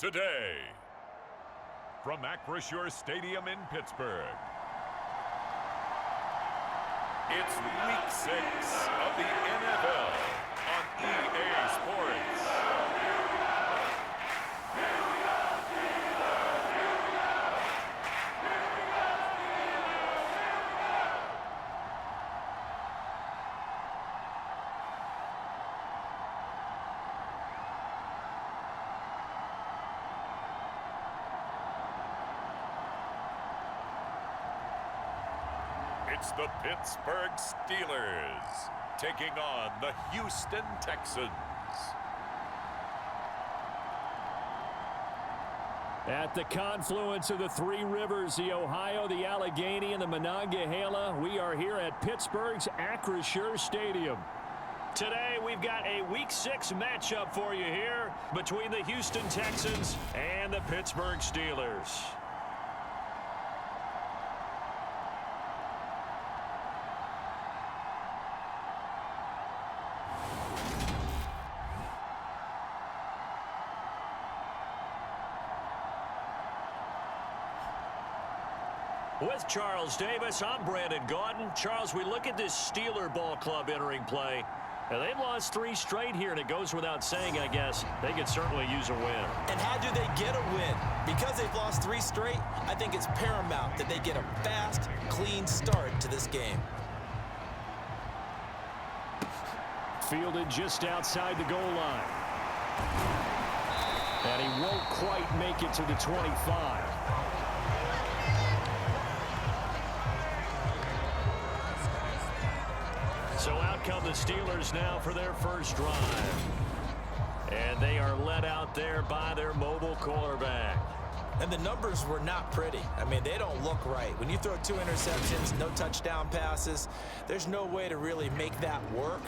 today. From Acrisure Stadium in Pittsburgh, it's Week 6 of the NFL on EA Sports. It's the Pittsburgh Steelers taking on the Houston Texans. At the confluence of the three rivers, the Ohio, the Allegheny, and the Monongahela, we are here at Pittsburgh's Acrisure Stadium. Today, we've got a Week 6 matchup for you here between the Houston Texans and the Pittsburgh Steelers. With Charles Davis, I'm Brandon Gaudin. Charles, we look at this Steeler ball club entering play. And they've lost 3 straight here, and it goes without saying, I guess, they could certainly use a win. And how do they get a win? Because they've lost 3 straight, I think it's paramount that they get a fast, clean start to this game. Fielded just outside the goal line. And he won't quite make it to the 25. So out come the Steelers now for their first drive. And they are led out there by their mobile quarterback. And the numbers were not pretty. I mean, they don't look right. When you throw 2 interceptions, no touchdown passes, there's no way to really make that work.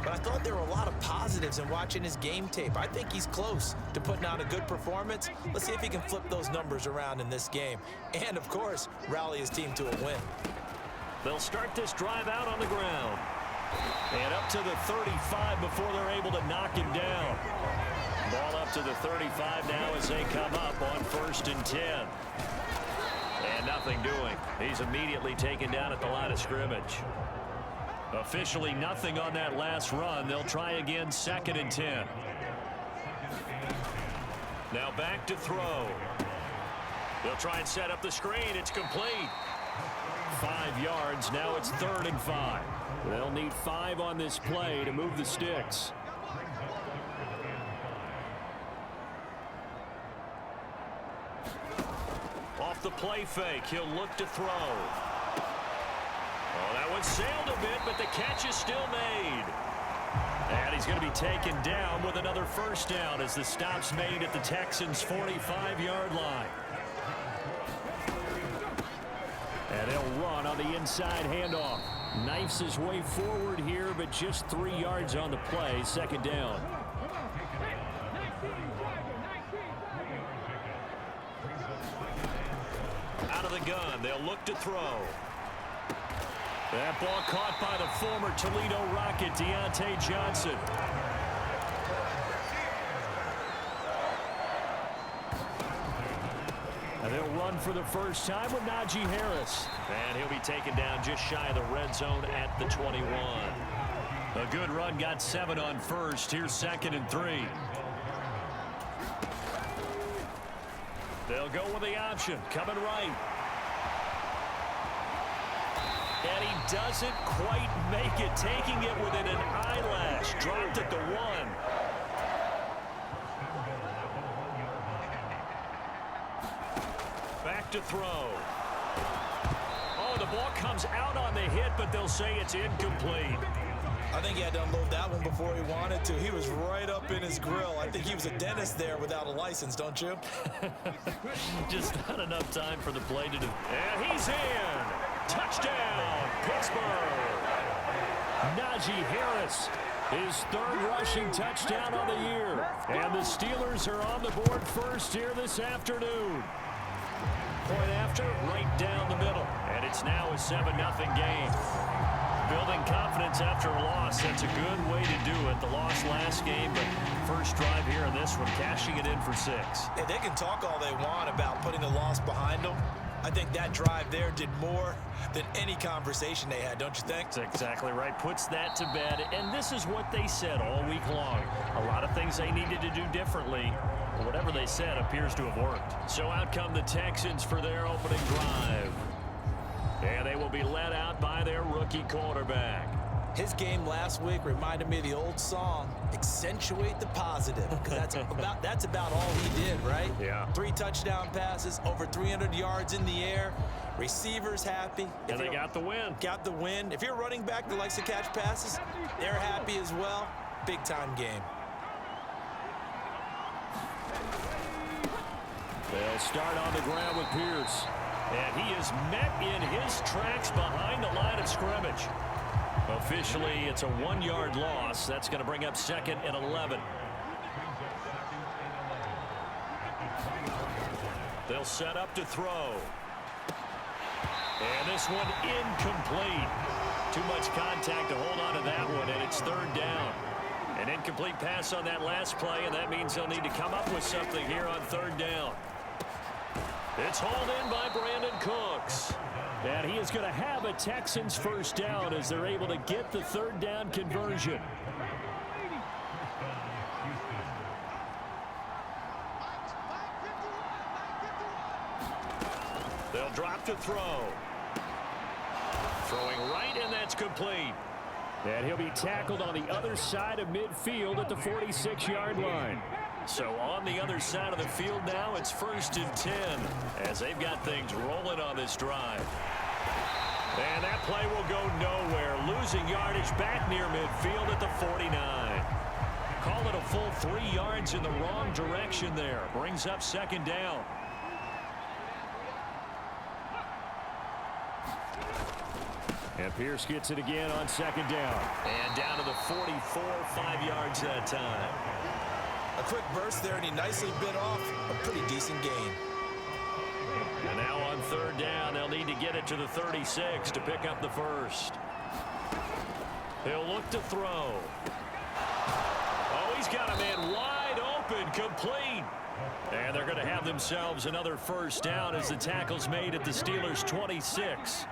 But I thought there were a lot of positives in watching his game tape. I think he's close to putting out a good performance. Let's see if he can flip those numbers around in this game. And, of course, rally his team to a win. They'll start this drive out on the ground. And up to the 35 before they're able to knock him down. Ball up to the 35 now as they come up on 1st and 10. And nothing doing. He's immediately taken down at the line of scrimmage. Officially nothing on that last run. They'll try again 2nd and 10. Now back to throw. They'll try and set up the screen. It's complete. 5 yards. Now it's 3rd and 5. They'll need 5 on this play to move the sticks. Off the play fake, he'll look to throw. Oh, that one sailed a bit, but the catch is still made. And he's going to be taken down with another first down as the stop's made at the Texans' 45-yard line. And they'll run on the inside handoff. Knifes his way forward here, but just 3 yards on the play. 2nd down. Out of the gun, they'll look to throw. That ball caught by the former Toledo Rocket, Deontay Johnson. And they'll run for the first time with Najee Harris. And he'll be taken down just shy of the red zone at the 21. A good run, got 7 on 1st. Here's 2nd and 3. They'll go with the option, coming right. And he doesn't quite make it, taking it within an eyelash. Dropped at the 1. Back to throw. Oh, the ball comes out on the hit, but they'll say it's incomplete. I think he had to unload that one before he wanted to. He was right up in his grill. I think he was a dentist there without a license, don't you? Just not enough time for the play to do. And he's in. Touchdown, Pittsburgh. Najee Harris, his 3rd rushing touchdown of the year. And the Steelers are on the board first here this afternoon. Point after, right down the middle. And it's now a 7-0 game. Building confidence after a loss, that's a good way to do it. The loss last game, but first drive here in this one, cashing it in for 6. Hey, they can talk all they want about putting the loss behind them. I think that drive there did more than any conversation they had, don't you think? That's exactly right. Puts that to bed. And this is what they said all week long. A lot of things they needed to do differently. But whatever they said appears to have worked. So out come the Texans for their opening drive. And they will be led out by their rookie quarterback. His game last week reminded me of the old song, accentuate the positive, because that's about all he did, right? Yeah. 3 touchdown passes, over 300 yards in the air, receivers happy. And they got the win. Got the win. If you're a running back that likes to catch passes, they're happy as well. Big-time game. They'll start on the ground with Pierce. And he is met in his tracks behind the line of scrimmage. Officially, it's a 1-yard loss. That's going to bring up 2nd and 11. They'll set up to throw. And this one incomplete. Too much contact to hold on to that one, and it's 3rd down. An incomplete pass on that last play, and that means they'll need to come up with something here on 3rd down. It's hauled in by Brandon Cooks. And he is going to have a Texans first down as they're able to get the 3rd down conversion. They'll drop to throw. Throwing right, and that's complete. And he'll be tackled on the other side of midfield at the 46-yard line. So on the other side of the field now, it's 1st and 10 as they've got things rolling on this drive. And that play will go nowhere. Losing yardage back near midfield at the 49. Call it a full 3 yards in the wrong direction there. Brings up 2nd down. And Pierce gets it again on 2nd down. And down to the 44, 5 yards that time. A quick burst there, and he nicely bit off a pretty decent gain. And now on 3rd down, they'll need to get it to the 36 to pick up the first. He'll look to throw. Oh, he's got a man wide open, complete. And they're going to have themselves another first down as the tackle's made at the Steelers' 26.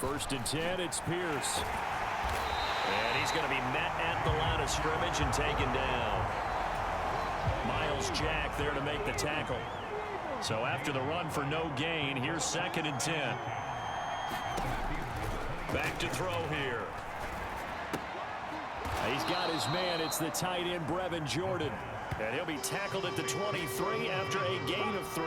1st and 10, it's Pierce. And he's going to be met at the line of scrimmage and taken down. Miles Jack there to make the tackle. So after the run for no gain, here's 2nd and 10. Back to throw here. He's got his man. It's the tight end, Brevin Jordan. And he'll be tackled at the 23 after a gain of 3.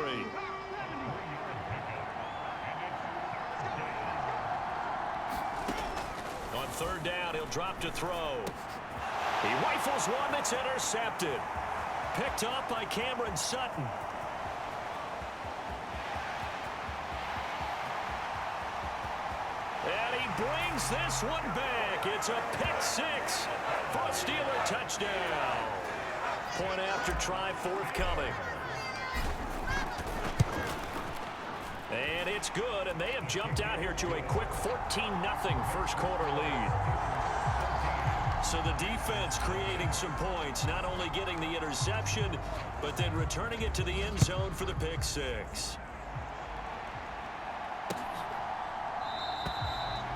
On 3rd down, he'll drop to throw. He rifles one that's intercepted. Picked up by Cameron Sutton. And he brings this one back. It's a pick 6 for a Steeler touchdown. Point after try forthcoming. And it's good, and they have jumped out here to a quick 14-0 first quarter lead. So the defense creating some points, not only getting the interception, but then returning it to the end zone for the pick 6.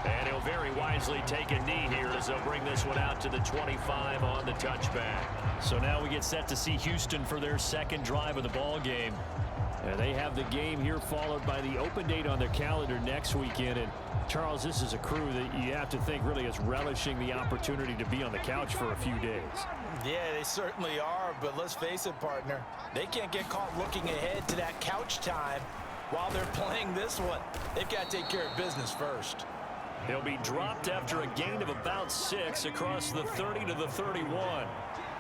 And he'll very wisely take a knee here as they'll bring this one out to the 25 on the touchback. So now we get set to see Houston for their 2nd drive of the ball game. They have the game here followed by the open date on their calendar next weekend. And Charles, this is a crew that you have to think really is relishing the opportunity to be on the couch for a few days. Yeah, they certainly are, but let's face it, partner. They can't get caught looking ahead to that couch time while they're playing this one. They've got to take care of business first. He'll be dropped after a gain of about 6 across the 30 to the 31.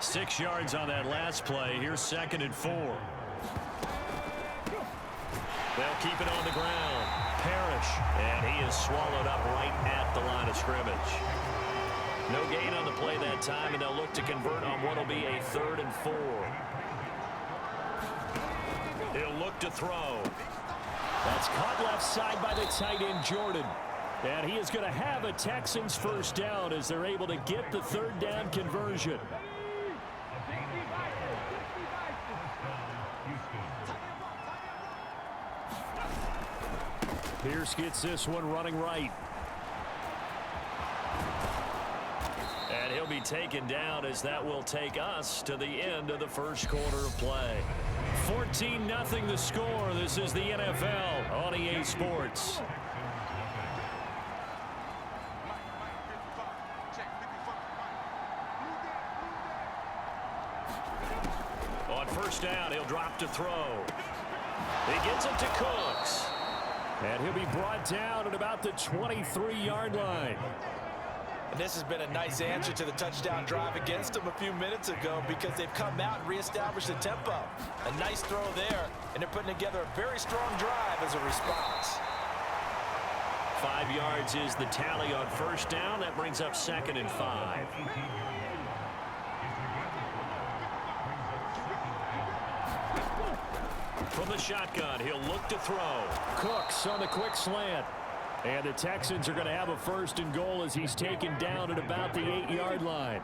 6 yards on that last play. Here's 2nd and 4. They'll keep it on the ground. Parrish, and he is swallowed up right at the line of scrimmage. No gain on the play that time, and they'll look to convert on what will be a 3rd and 4. He'll look to throw. That's caught left side by the tight end, Jordan. And he is going to have a Texans first down as they're able to get the third down conversion. Pierce gets this one running right. And he'll be taken down as that will take us to the end of the first quarter of play. 14-0 the score. This is the NFL on EA Sports. On first down, he'll drop to throw. He gets it to Cooks. And he'll be brought down at about the 23-yard line. And this has been a nice answer to the touchdown drive against them a few minutes ago because they've come out and reestablished the tempo. A nice throw there, and they're putting together a very strong drive as a response. 5 yards is the tally on first down. That brings up 2nd and 5. From the shotgun, he'll look to throw. Cooks on the quick slant. And the Texans are going to have a 1st and goal as he's taken down at about the 8-yard line.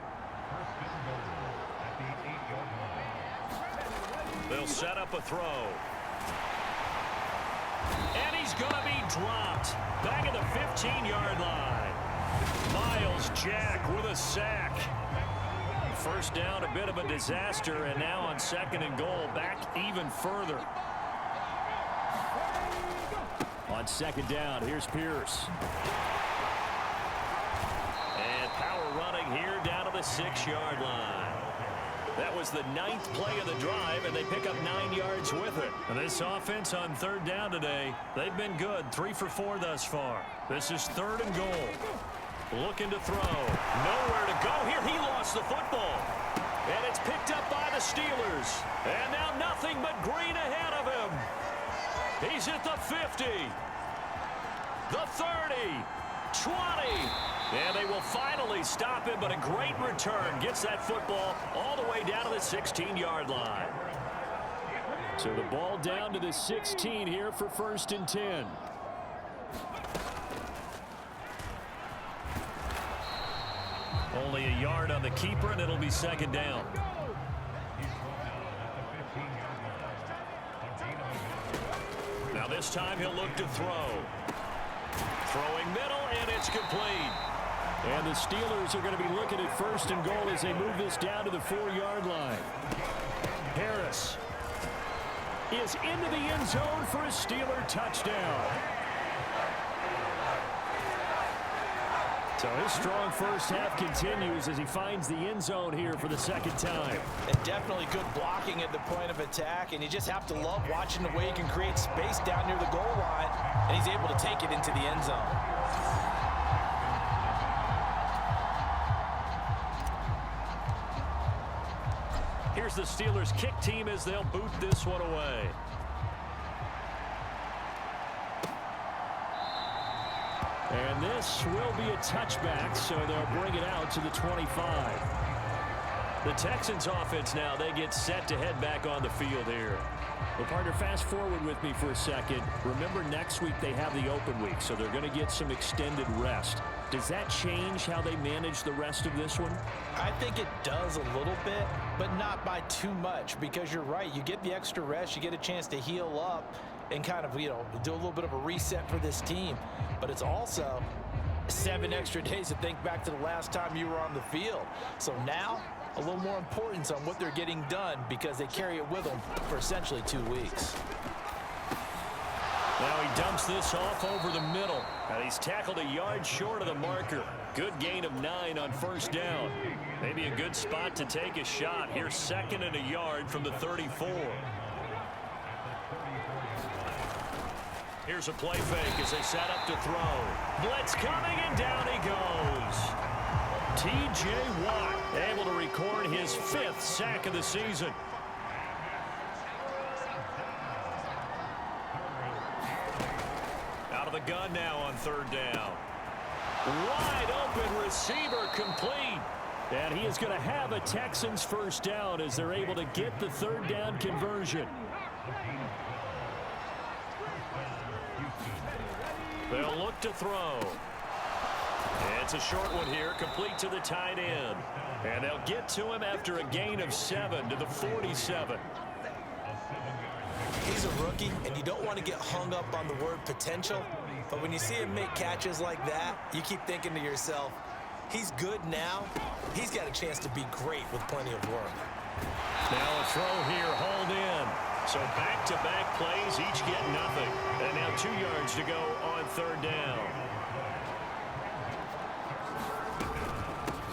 They'll set up a throw. And he's going to be dropped back at the 15-yard line. Miles Jack with a sack. First down, a bit of a disaster, and now on 2nd and goal, back even further. On 2nd down, here's Pierce. And power running here down to the 6-yard line. That was the 9th play of the drive, and they pick up 9 yards with it. And this offense on 3rd down today, they've been good. 3 for 4 thus far. This is 3rd and goal. Looking to throw. Nowhere to go here. He lost the football. And it's picked up by the Steelers. And now nothing but green ahead of him. He's at the 50. The 30. 20. And they will finally stop him, but a great return. Gets that football all the way down to the 16-yard line. So the ball down to the 16 here for 1st and 10. Only a yard on the keeper, and it'll be 2nd down. Now this time he'll look to throw. Throwing middle, and it's complete. And the Steelers are going to be looking at 1st and goal as they move this down to the 4-yard line. Harris is into the end zone for a Steeler touchdown. So his strong first half continues as he finds the end zone here for the 2nd time. And definitely good blocking at the point of attack, and you just have to love watching the way he can create space down near the goal line, and he's able to take it into the end zone. Here's the Steelers kick team as they'll boot this one away. And this will be a touchback, so they'll bring it out to the 25. The Texans offense now, they get set to head back on the field here. Well, partner, fast forward with me for a second. Remember, next week they have the open week, so they're going to get some extended rest. Does that change how they manage the rest of this one? I think it does a little bit, but not by too much, because you're right. You get the extra rest, you get a chance to heal up and kind of, do a little bit of a reset for this team. But it's also 7 extra days to think back to the last time you were on the field. So now, a little more importance on what they're getting done because they carry it with them for essentially 2 weeks. Now he dumps this off over the middle. And he's tackled a yard short of the marker. Good gain of 9 on 1st down. Maybe a good spot to take a shot. Here's 2nd and a yard from the 34. Here's a play fake as they set up to throw. Blitz coming, and down he goes. T.J. Watt able to record his 5th sack of the season. Out of the gun now on 3rd down. Wide open receiver complete. And he is going to have a Texans first down as they're able to get the 3rd down conversion. They'll look to throw. It's a short one here, complete to the tight end. And they'll get to him after a gain of 7 to the 47. He's a rookie, and you don't want to get hung up on the word potential. But when you see him make catches like that, you keep thinking to yourself, he's good now. He's got a chance to be great with plenty of work. Now a throw here, hauled in. So back-to-back plays, each get nothing. And now 2 yards to go on third down.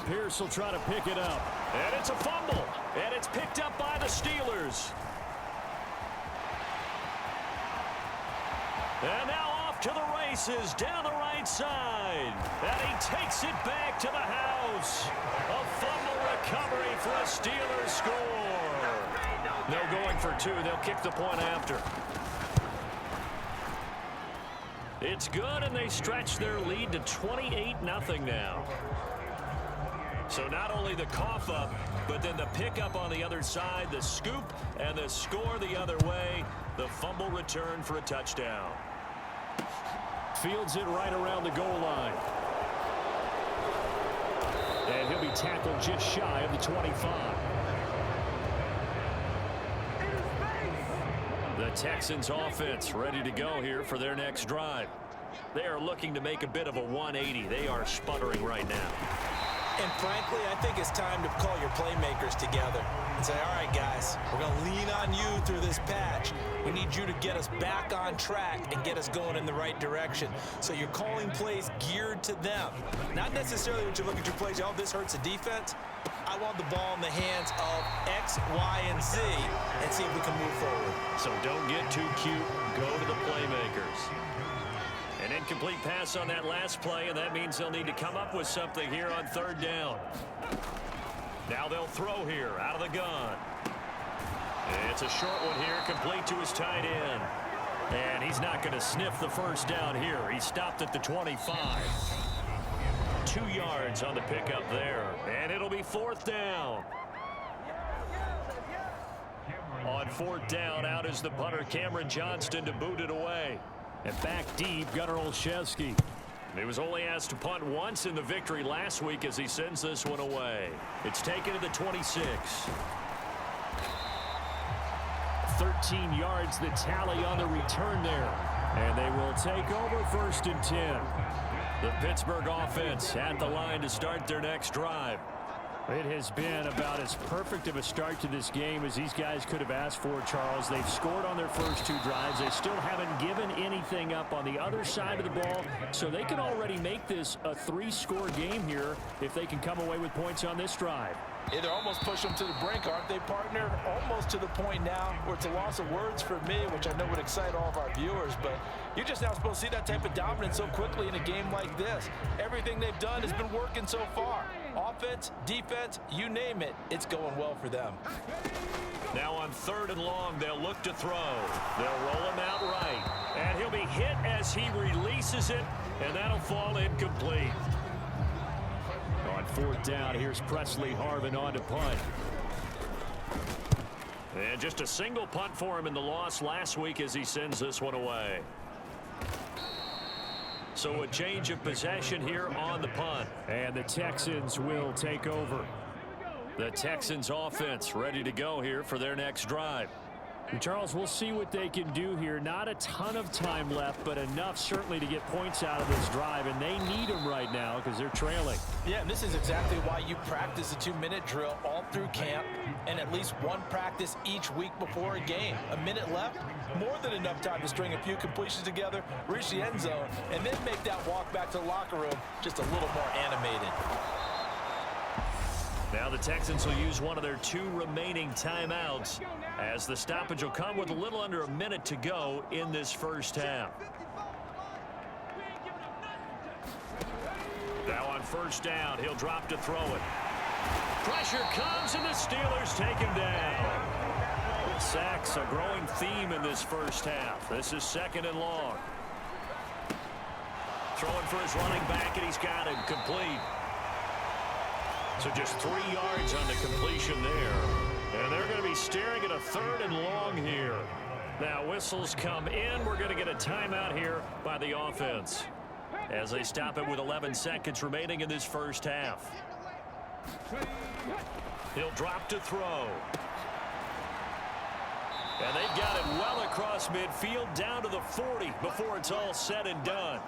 Pierce will try to pick it up. And it's a fumble. And it's picked up by the Steelers. And now off to the races down the right side. And he takes it back to the house. A fumble recovery for a Steelers score. No going for 2. They'll kick the point after. It's good, and they stretch their lead to 28-0 now. So not only the cough up, but then the pickup on the other side, the scoop, and the score the other way. The fumble return for a touchdown. Fields it right around the goal line. And he'll be tackled just shy of the 25. The Texans offense ready to go here for their next drive. They are looking to make a bit of a 180. They are sputtering right now. And frankly, I think it's time to call your playmakers together and say, all right, guys, we're going to lean on you through this patch. We need you to get us back on track and get us going in the right direction. So you're calling plays geared to them. Not necessarily when you look at your plays, oh, this hurts the defense. I want the ball in the hands of X, Y, and Z and see if we can move forward. So don't get too cute. Go to the playmakers. An incomplete pass on that last play, and that means they'll need to come up with something here on third down. Now they'll throw here out of the gun. It's a short one here, complete to his tight end. And he's not going to sniff the first down here. He stopped at the 25. 2 yards on the pickup there, and it'll be fourth down. On fourth down, out is the punter, Cameron Johnston, to boot it away. And back deep, Gunnar Olszewski. He was only asked to punt once in the victory last week as he sends this one away. It's taken to the 26. 13 yards the tally on the return there. And they will take over first and 10. The Pittsburgh offense at the line to start their next drive. It has been about as perfect of a start to this game as these guys could have asked for, Charles. They've scored on their first 2 drives. They still haven't given anything up on the other side of the ball, so they can already make this a 3-score game here if they can come away with points on this drive. Yeah, they're almost pushing them to the brink, aren't they, partner? Almost to the point now where it's a loss of words for me, which I know would excite all of our viewers, but you're just now supposed to see that type of dominance so quickly in a game like this. Everything they've done has been working so far. Offense, defense, you name it, it's going well for them. Now on third and long, they'll look to throw. They'll roll him out right, and he'll be hit as he releases it, and that'll fall incomplete. On fourth down, here's Presley Harvin on to punt. And just a single punt for him in the loss last week as he sends this one away. So a change of possession here on the punt. And the Texans will take over. The Texans offense ready to go here for their next drive. And Charles, we'll see what they can do here. Not a ton of time left, but enough certainly to get points out of this drive, and they need them right now because they're trailing. Yeah, and this is exactly why you practice a 2-minute drill all through camp and at least one practice each week before a game. A minute left, more than enough time to string a few completions together, reach the end zone, and then make that walk back to the locker room just a little more animated. Now the Texans will use one of their 2 remaining timeouts as the stoppage will come with a little under a minute to go in this first half. Now on first down, he'll drop to throw it. Pressure comes and the Steelers take him down. Sacks a growing theme in this first half. This is second and long. Throwing for his running back, and he's got it complete. So just 3 yards on the completion there. And they're going to be staring at a third and long here. Now whistles come in. We're going to get a timeout here by the offense as they stop it with 11 seconds remaining in this first half. He'll drop to throw. And they've got it well across midfield down to the 40 before it's all said and done.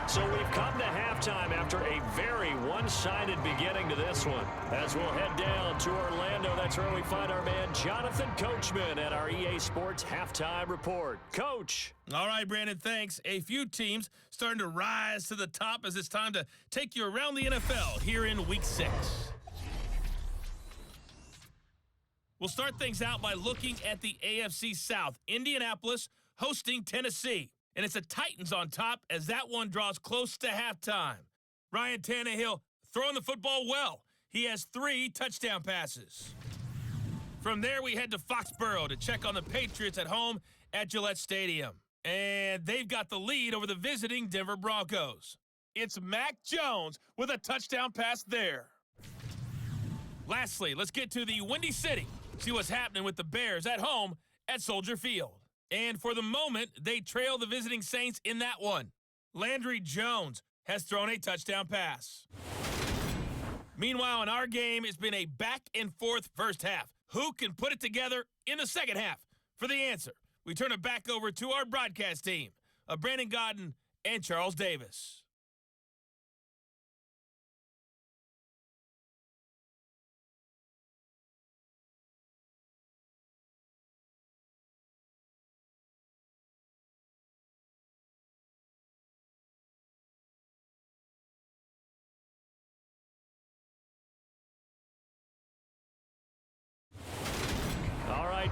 So we've come to halftime after a very one-sided beginning to this one. As we'll head down to Orlando, that's where we find our man Jonathan Coachman at our EA Sports Halftime Report. Coach. All right, Brandon, thanks. A few teams starting to rise to the top as it's time to take you around the NFL here in Week 6. We'll start things out by looking at the AFC South. Indianapolis hosting Tennessee. And it's the Titans on top as that one draws close to halftime. Ryan Tannehill throwing the football well. He has 3 touchdown passes. From there, we head to Foxborough to check on the Patriots at home at Gillette Stadium. And they've got the lead over the visiting Denver Broncos. It's Mac Jones with a touchdown pass there. Lastly, let's get to the Windy City. See what's happening with the Bears at home at Soldier Field. And for the moment, they trail the visiting Saints in that one. Landry Jones has thrown a touchdown pass. Meanwhile, in our game, it's been a back-and-forth first half. Who can put it together in the second half? For the answer, we turn it back over to our broadcast team of Brandon Godden and Charles Davis.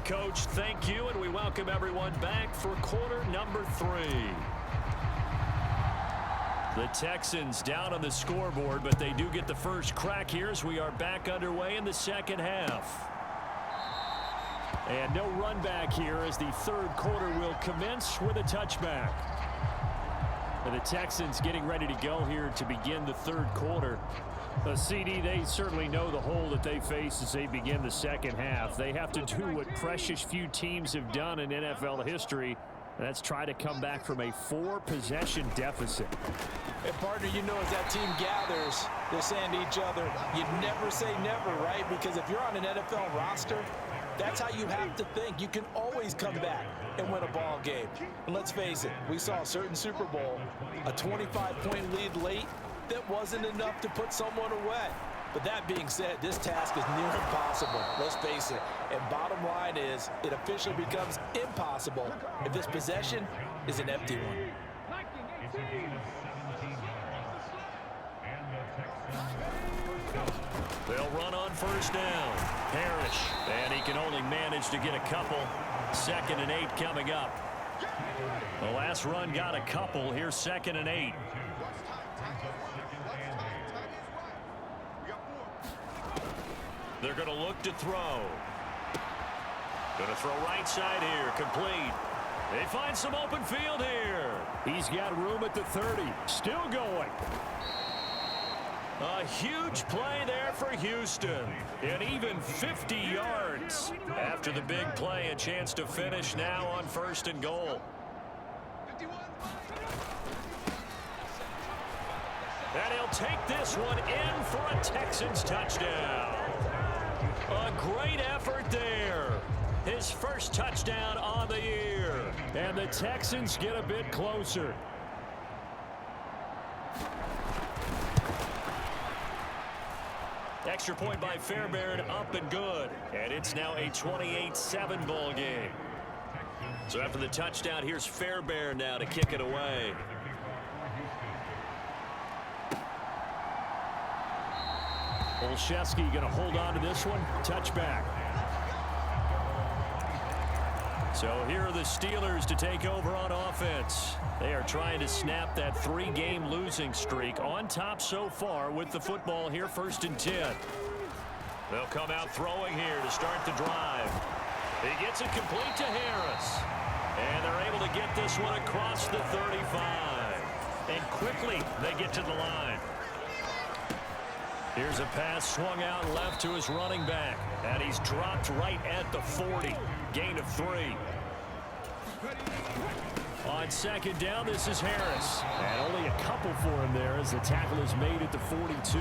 Coach, thank you, and we welcome everyone back for quarter number 3. The Texans down on the scoreboard, but they do get the first crack here as we are back underway in the second half. And no run back here as the third quarter will commence with a touchback. And the Texans getting ready to go here to begin the third quarter. CD, they certainly know the hole that they face as they begin the second half. They have to do what precious few teams have done in NFL history, and that's try to come back from a 4-possession deficit. And partner, you know, as that team gathers, they're saying to each other, you never say never, right? Because if you're on an NFL roster, that's how you have to think. You can always come back and win a ball game. And let's face it, we saw a certain Super Bowl, a 25-point lead late, that wasn't enough to put someone away. But that being said, this task is near impossible. Let's face it. And bottom line is, it officially becomes impossible if this possession is an empty one. They'll run on first down. Parrish, and he can only manage to get a couple. 2nd and 8 coming up. The last run got a couple. Here's 2nd and 8. They're going to look to throw. Going to throw right side here. Complete. They find some open field here. He's got room at the 30. Still going. A huge play there for Houston. And even 50 yards. After the big play, a chance to finish now on 1st and goal. And he'll take this one in for a Texans touchdown. A great effort there. His first touchdown on the year. And the Texans get a bit closer. Extra point by Fairbairn, up and good. And it's now a 28-7 ball game. So after the touchdown, here's Fairbairn now to kick it away. Olszewski going to hold on to this one. Touchback. So here are the Steelers to take over on offense. They are trying to snap that 3-game losing streak. On top so far with the football here, 1st and 10. They'll come out throwing here to start the drive. He gets it complete to Harris. And they're able to get this one across the 35. And quickly they get to the line. Here's a pass swung out left to his running back. And he's dropped right at the 40. Gain of 3. On second down, this is Harris. And only a couple for him there as the tackle is made at the 42.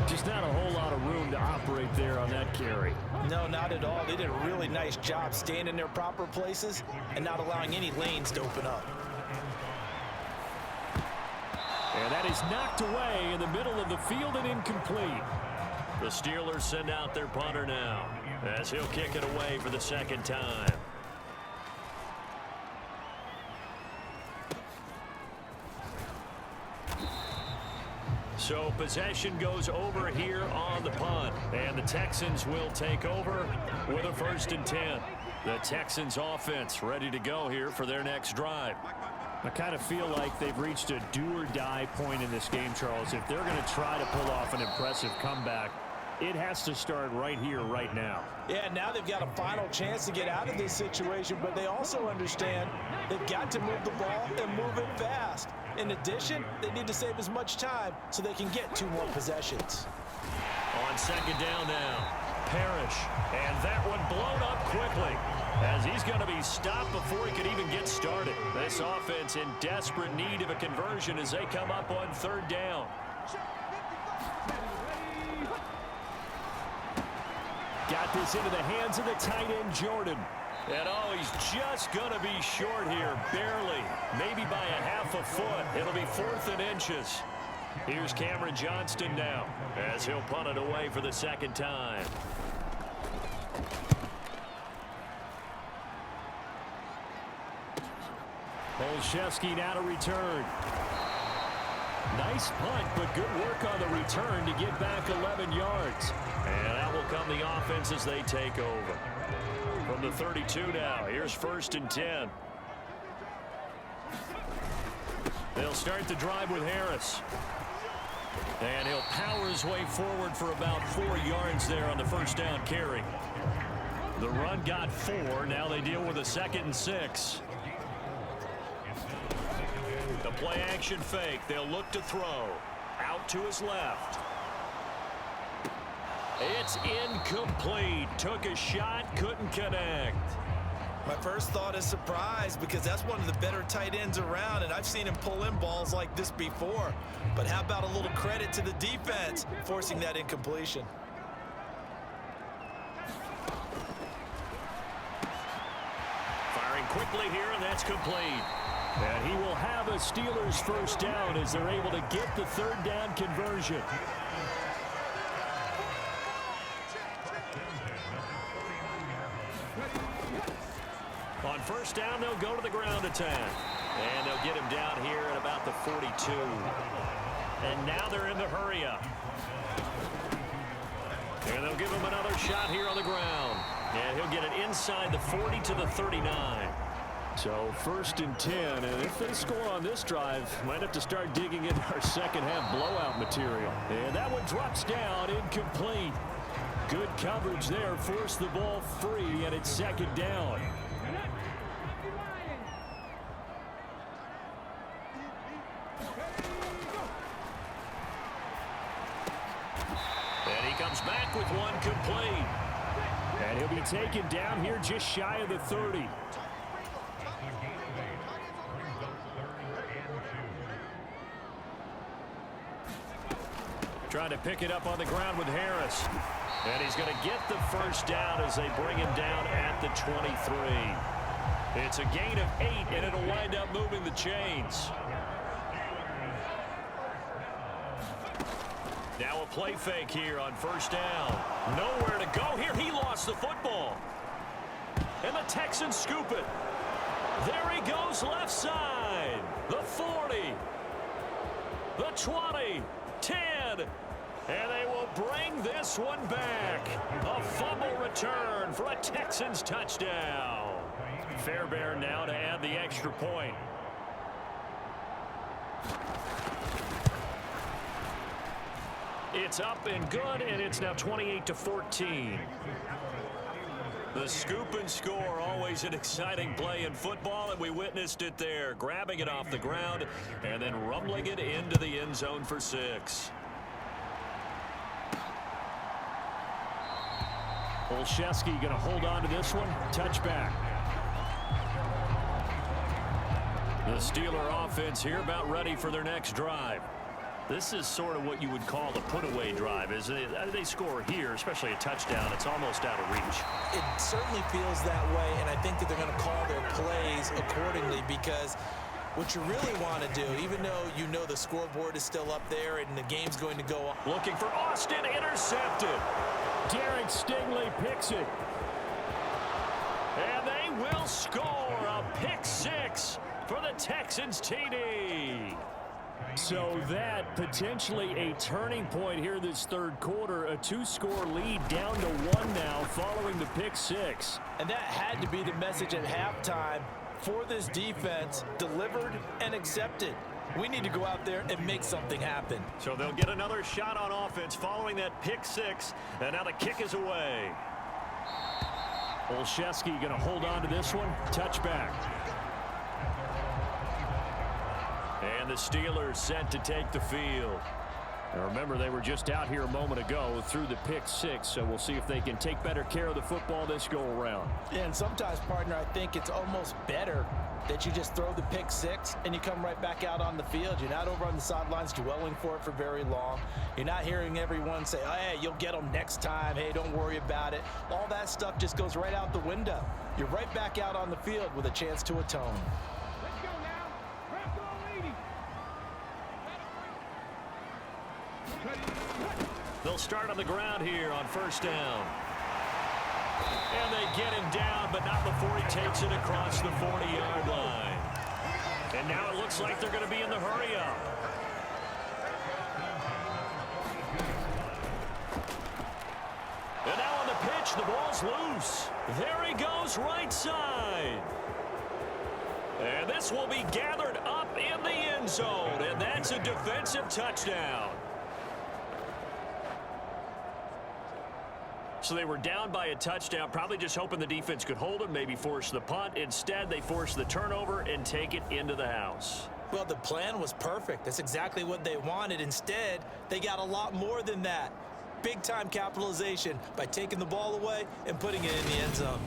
Just not a whole lot of room to operate there on that carry. No, not at all. They did a really nice job staying in their proper places and not allowing any lanes to open up. And that is knocked away in the middle of the field and incomplete. The Steelers send out their punter now as he'll kick it away for the second time. So possession goes over here on the punt. And the Texans will take over with a 1st and 10. The Texans offense ready to go here for their next drive. I kind of feel like they've reached a do-or-die point in this game, Charles. If they're going to try to pull off an impressive comeback, it has to start right here, right now. Yeah, now they've got a final chance to get out of this situation, but they also understand they've got to move the ball and move it fast. In addition, they need to save as much time so they can get 2 more possessions. On second down now, Parrish, and that one blown up quickly as he's going to be stopped before he could even get started. This offense in desperate need of a conversion as they come up on 3rd down. Got this into the hands of the tight end, Jordan. And oh, he's just going to be short here, barely, maybe by a half a foot. It'll be 4th and inches. Here's Cameron Johnston now as he'll punt it away for the second time. Olszewski now to return. Nice punt, but good work on the return to get back 11 yards. And out will come the offense as they take over. From the 32 now, here's 1st and 10. They'll start the drive with Harris. And he'll power his way forward for about 4 yards there on the 1st down carry. The run got 4. Now they deal with a 2nd and 6. The play action fake. They'll look to throw. Out to his left. It's incomplete. Took a shot, couldn't connect. My first thought is surprise because that's one of the better tight ends around, and I've seen him pull in balls like this before. But how about a little credit to the defense forcing that incompletion? Firing quickly here, and that's complete. And he will have a Steelers 1st down as they're able to get the 3rd down conversion. On 1st down, they'll go to the ground attack. And they'll get him down here at about the 42. And now they're in the hurry-up. And they'll give him another shot here on the ground. And he'll get it inside the 40 to the 39. So 1st and 10, and if they score on this drive, might have to start digging into our second half blowout material. And that one drops down, incomplete. Good coverage there, forced the ball free, and it's 2nd down. And he comes back with one complete. And he'll be taken down here just shy of the 30. Trying to pick it up on the ground with Harris. And he's going to get the 1st down as they bring him down at the 23. It's a gain of 8, and it'll wind up moving the chains. Now a play fake here on 1st down. Nowhere to go here. He lost the football. And the Texans scoop it. There he goes left side. The 40. The 20. 10. And they will bring this one back. A fumble return for a Texans touchdown. Fairbairn now to add the extra point. It's up and good, and it's now 28-14. The scoop and score, always an exciting play in football, and we witnessed it there, grabbing it off the ground and then rumbling it into the end zone for 6. Olszewski going to hold on to this one. Touchback. The Steeler offense here about ready for their next drive. This is sort of what you would call a put-away drive. As they score here, especially a touchdown, it's almost out of reach. It certainly feels that way, and I think that they're going to call their plays accordingly, because what you really want to do, even though you know the scoreboard is still up there and the game's going to go on. Looking for Austin, intercepted. Derek Stingley picks it. And they will score a pick six for the Texans TD. So that potentially a turning point here this third quarter. A two-score lead down to one now following the pick six. And that had to be the message at halftime for this defense, delivered and accepted. We need to go out there and make something happen. So they'll get another shot on offense following that pick six. And now the kick is away. Olszewski going to hold on to this one. Touchback. And the Steelers set to take the field. Now remember, they were just out here a moment ago through the pick six, so we'll see if they can take better care of the football this go-around. Yeah, and sometimes, partner, I think it's almost better that you just throw the pick six and you come right back out on the field. You're not over on the sidelines dwelling for it for very long. You're not hearing everyone say, oh, hey, you'll get them next time. Hey, don't worry about it. All that stuff just goes right out the window. You're right back out on the field with a chance to atone. They'll start on the ground here on first down. And they get him down, but not before he takes it across the 40-yard line. And now it looks like they're going to be in the hurry-up. And now on the pitch, the ball's loose. There he goes, right side. And this will be gathered up in the end zone, and that's a defensive touchdown. So they were down by a touchdown, probably just hoping the defense could hold them, maybe force the punt. Instead, they force the turnover and take it into the house. Well, the plan was perfect. That's exactly what they wanted. Instead, they got a lot more than that. Big-time capitalization by taking the ball away and putting it in the end zone.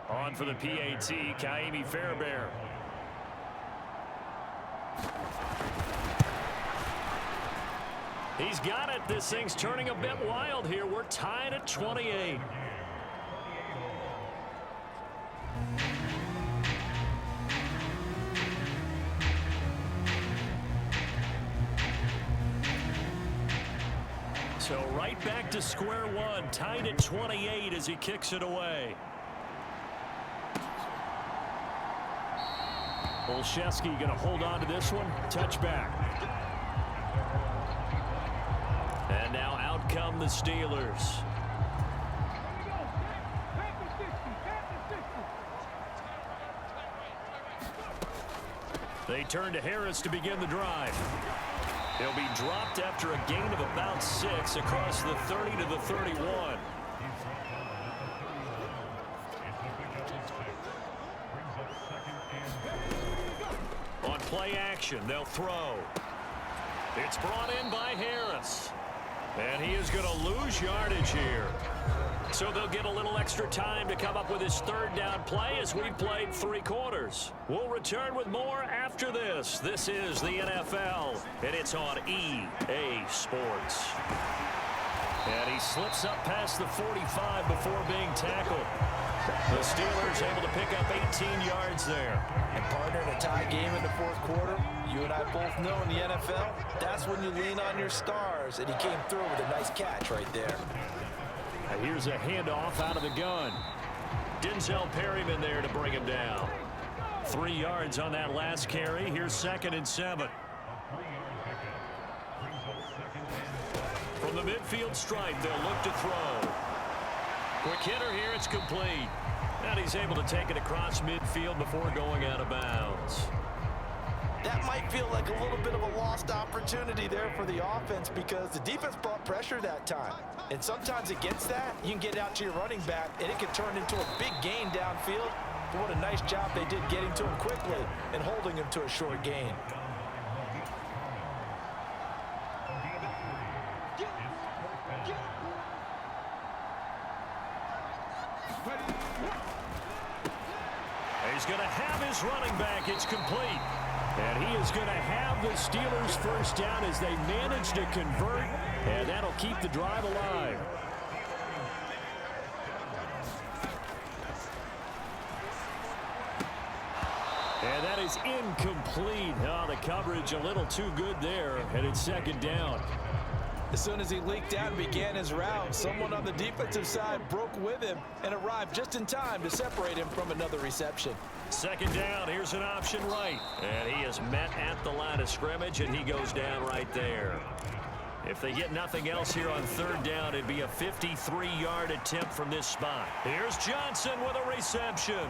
On for the PAT, Kaimi Fairbairn. He's got it. This thing's turning a bit wild here. We're tied at 28. So right back to square one, tied at 28 as he kicks it away. Olszewski going to hold on to this one. Touchback. And now out come the Steelers. They turn to Harris to begin the drive. He'll be dropped after a gain of about 6 across the 30 to the 31. On play action, they'll throw. It's brought in by Harris. And he is going to lose yardage here. So they'll get a little extra time to come up with his third down play as we've played 3 quarters. We'll return with more after this. This is the NFL, and it's on EA Sports. And he slips up past the 45 before being tackled. The Steelers able to pick up 18 yards there. And partner, in a tie game in the fourth quarter, you and I both know in the NFL, that's when you lean on your stars. And he came through with a nice catch right there. Now here's a handoff out of the gun. Denzel Perryman there to bring him down. 3 yards on that last carry. Here's 2nd and 7. From the midfield stripe, they'll look to throw. Quick hitter here, it's complete. And he's able to take it across midfield before going out of bounds. That might feel like a little bit of a lost opportunity. opportunity there for the offense because the defense brought pressure that time. And sometimes against that, you can get out to your running back, and it can turn into a big gain downfield. But what a nice job they did getting to him quickly and holding him to a short gain. He's going to have his running back. It's complete. And he is going to have the Steelers first down as they manage to convert, and that'll keep the drive alive. And that is incomplete. Oh, the coverage a little too good there, and it's second down. As soon as he leaked out and began his route, someone on the defensive side broke with him and arrived just in time to separate him from another reception. Second down, here's an option right. And he is met at the line of scrimmage, and he goes down right there. If they get nothing else here on third down, it'd be a 53-yard attempt from this spot. Here's Johnson with a reception.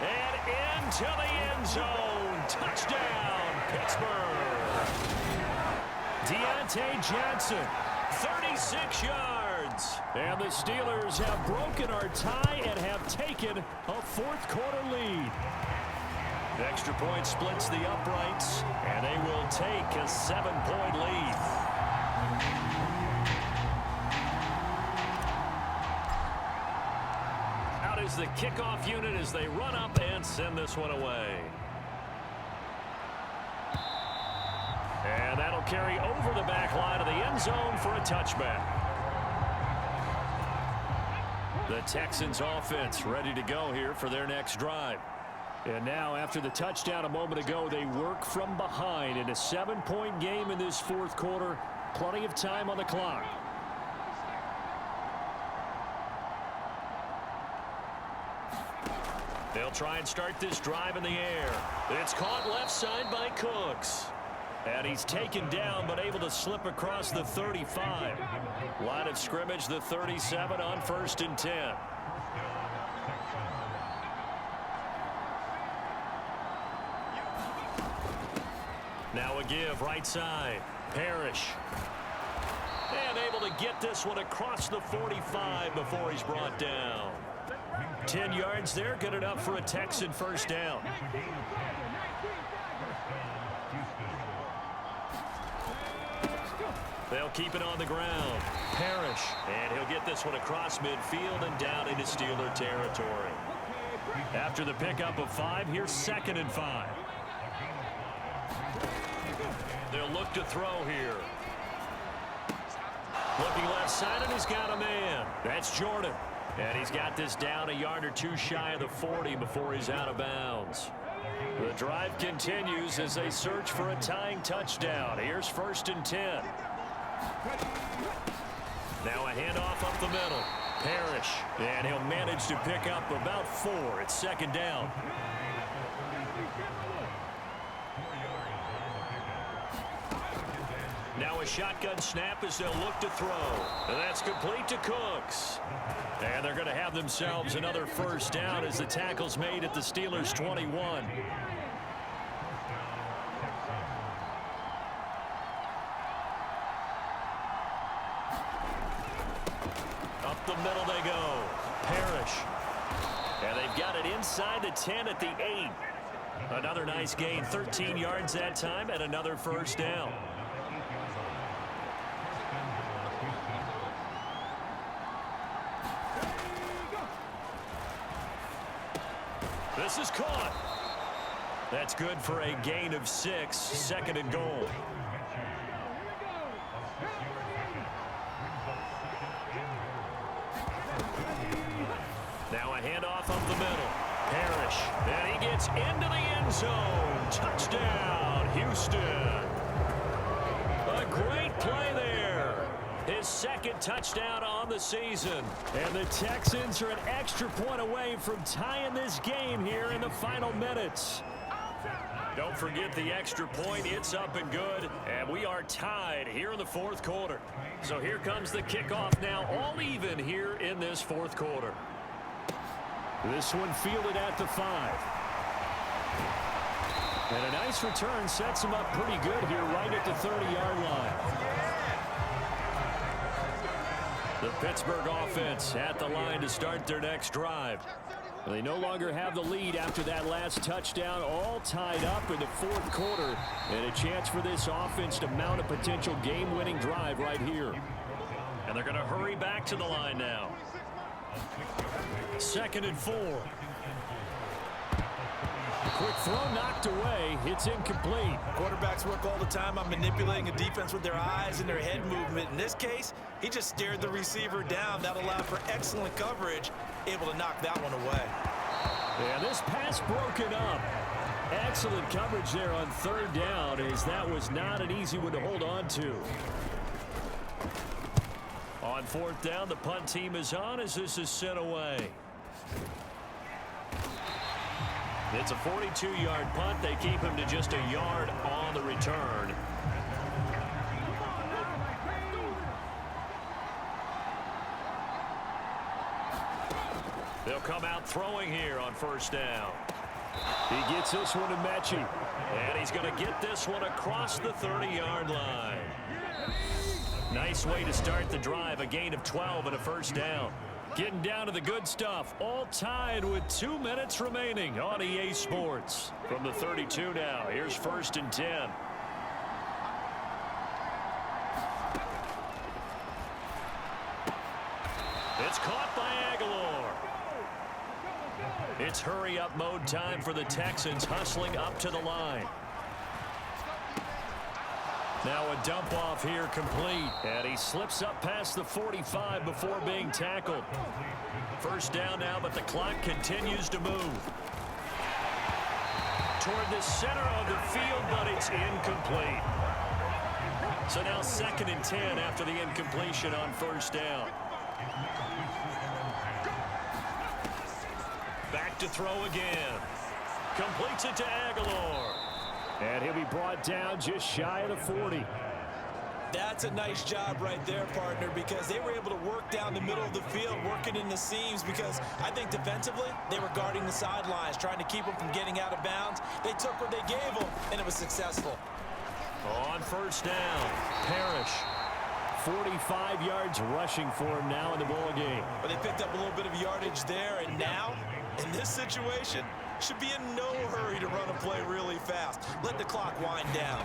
And into the end zone. Touchdown, Pittsburgh. Deontay Johnson, 36 yards. And the Steelers have broken our tie and have taken a fourth-quarter lead. The extra point splits the uprights, and they will take a 7-point lead. Out is the kickoff unit as they run up and send this one away. And that'll carry over the back line of the end zone for a touchback. The Texans offense ready to go here for their next drive. And now after the touchdown a moment ago, they work from behind in a 7-point game in this fourth quarter. Plenty of time on the clock. They'll try and start this drive in the air. It's caught left side by Cooks. And he's taken down but able to slip across the 35. Line of scrimmage, the 37 on 1st and 10. Now a give right side. Parrish. And able to get this one across the 45 before he's brought down. 10 yards there, good enough for a Texan first down. They'll keep it on the ground. Parrish. And he'll get this one across midfield and down into Steeler territory. After the pickup of 5, here's 2nd and 5. They'll look to throw here. Looking left side, and he's got a man. That's Jordan. And he's got this down a yard or two shy of the 40 before he's out of bounds. The drive continues as they search for a tying touchdown. Here's 1st and 10. Now a handoff up the middle. Parrish. And he'll manage to pick up about 4. It's 2nd down. Now a shotgun snap as they'll look to throw. And that's complete to Cooks. And they're going to have themselves another first down as the tackle's made at the Steelers' 21. Up the middle they go. Parrish. And they've got it inside the 10 at the 8. Another nice gain, 13 yards that time, and another first down. This is caught. That's good for a gain of 6, 2nd and goal. Now a handoff up the middle. Parrish. And he gets into the end zone. Touchdown, Houston. A great play there. His 2nd touchdown on the season. And the Texans are an extra point away from tying this game here in the final minutes. Don't forget the extra point. It's up and good. And we are tied here in the fourth quarter. So here comes the kickoff now, all even here in this fourth quarter. This one fielded at the 5. And a nice return sets him up pretty good here right at the 30-yard line. The Pittsburgh offense at the line to start their next drive. They no longer have the lead after that last touchdown, all tied up in the fourth quarter. And a chance for this offense to mount a potential game-winning drive right here. And they're going to hurry back to the line now. 2nd and 4. Quick throw knocked away. It's incomplete. Quarterbacks work all the time on manipulating a defense with their eyes and their head movement. In this case, he just stared the receiver down. That allowed for excellent coverage, able to knock that one away. And this pass broken up. Excellent coverage there on 3rd down, as that was not an easy one to hold on to. On 4th down, the punt team is on as this is sent away. It's a 42-yard punt. They keep him to just a yard on the return. They'll come out throwing here on 1st down. He gets this one to Mechie. And he's going to get this one across the 30-yard line. Nice way to start the drive. A gain of 12 and a 1st down. Getting down to the good stuff. All tied with 2 minutes remaining on EA Sports. From the 32 now. Here's 1st and 10. It's caught by Aguilar. It's hurry-up mode time for the Texans, hustling up to the line. Now a dump off here complete. And he slips up past the 45 before being tackled. 1st down now, but the clock continues to move. Toward the center of the field, but it's incomplete. So now 2nd and 10 after the incompletion on 1st down. Back to throw again. Completes it to Aguilar. And he'll be brought down just shy of the 40. That's a nice job right there, partner, because they were able to work down the middle of the field, working in the seams, because I think defensively they were guarding the sidelines, trying to keep them from getting out of bounds. They took what they gave them, and it was successful. On 1st down, Parrish. 45 yards rushing for him now in the ball game. But they picked up a little bit of yardage there, and now, in this situation, should be in no hurry to run a play really fast. Let the clock wind down.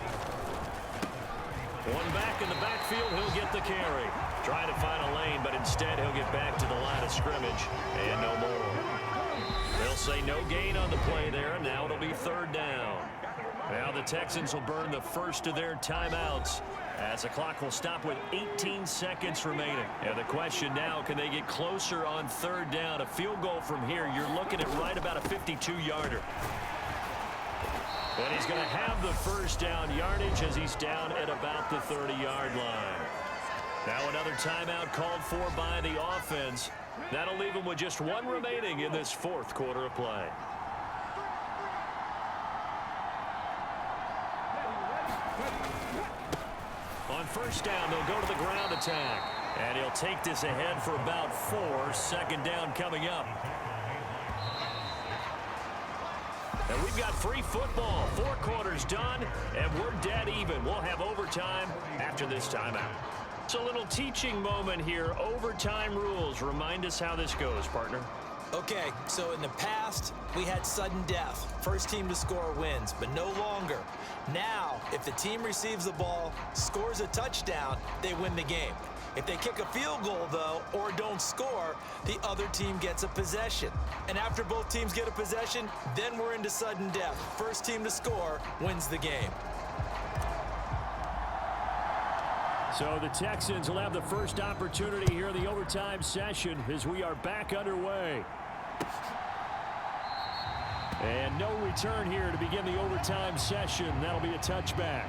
One back in the backfield, he'll get the carry. Trying to find a lane, but instead he'll get back to the line of scrimmage, and no more. They'll say no gain on the play there, and now it'll be 3rd down. Now the Texans will burn the first of their timeouts as the clock will stop with 18 seconds remaining. And the question now, can they get closer on 3rd down? A field goal from here, you're looking at right about a 52-yarder. And he's going to have the 1st down yardage as he's down at about the 30-yard line. Now another timeout called for by the offense. That'll leave him with just 1 remaining in this 4th quarter of play. On 1st down, they'll go to the ground attack. And he'll take this ahead for about 4. 2nd down coming up. And we've got free football. 4 quarters done, and we're dead even. We'll have overtime after this timeout. It's a little teaching moment here. Overtime rules. Remind us how this goes, partner. Okay, so in the past, we had sudden death. First team to score wins, but no longer. Now, if the team receives the ball, scores a touchdown, they win the game. If they kick a field goal, though, or don't score, the other team gets a possession. And after both teams get a possession, then we're into sudden death. First team to score wins the game. So the Texans will have the first opportunity here in the overtime session as we are back underway. And no return here to begin the overtime session. That'll be a touchback.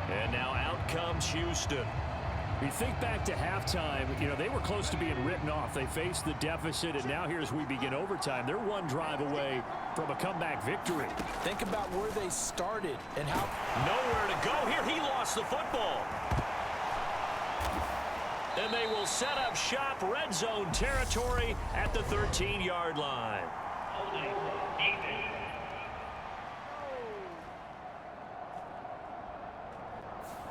And now out comes Houston. We think back to halftime, you know, they were close to being written off. They faced the deficit, and now here as we begin overtime, they're 1 drive away from a comeback victory. Think about where they started and how... Nowhere to go here. He lost the football. And they will set up shop, red zone territory at the 13-yard line.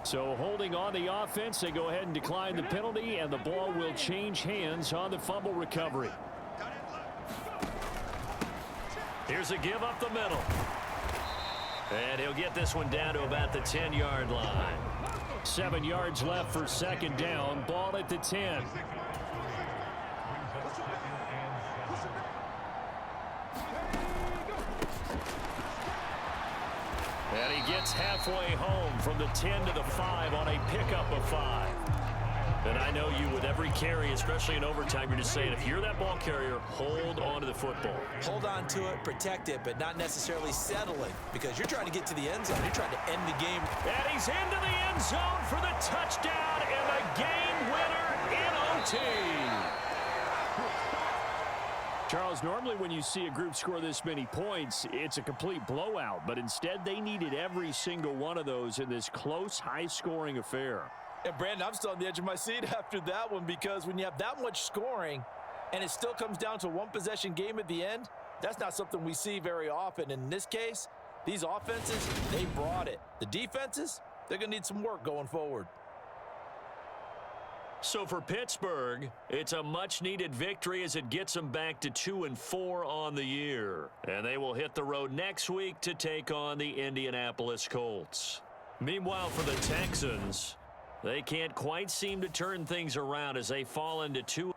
So holding on the offense, they go ahead and decline the penalty, and the ball will change hands on the fumble recovery. Here's a give up the middle. And he'll get this one down to about the 10-yard line. 7 yards left for second down. Ball at the 10. And he gets halfway home from the 10 to the 5 on a pickup of 5. And I know you, with every carry, especially in overtime, you're just saying, if you're that ball carrier, hold on to the football. Hold on to it, protect it, but not necessarily settling, because you're trying to get to the end zone. You're trying to end the game. And he's into the end zone for the touchdown and the game winner in OT. Charles, normally when you see a group score this many points, it's a complete blowout, but instead they needed every single one of those in this close, high-scoring affair. And Brandon, I'm still on the edge of my seat after that one, because when you have that much scoring and it still comes down to one possession game at the end, that's not something we see very often. And in this case, these offenses, they brought it. The defenses, they're going to need some work going forward. So for Pittsburgh, it's a much-needed victory as it gets them back to 2-4 on the year. And they will hit the road next week to take on the Indianapolis Colts. Meanwhile, for the Texans, they can't quite seem to turn things around as they fall into 2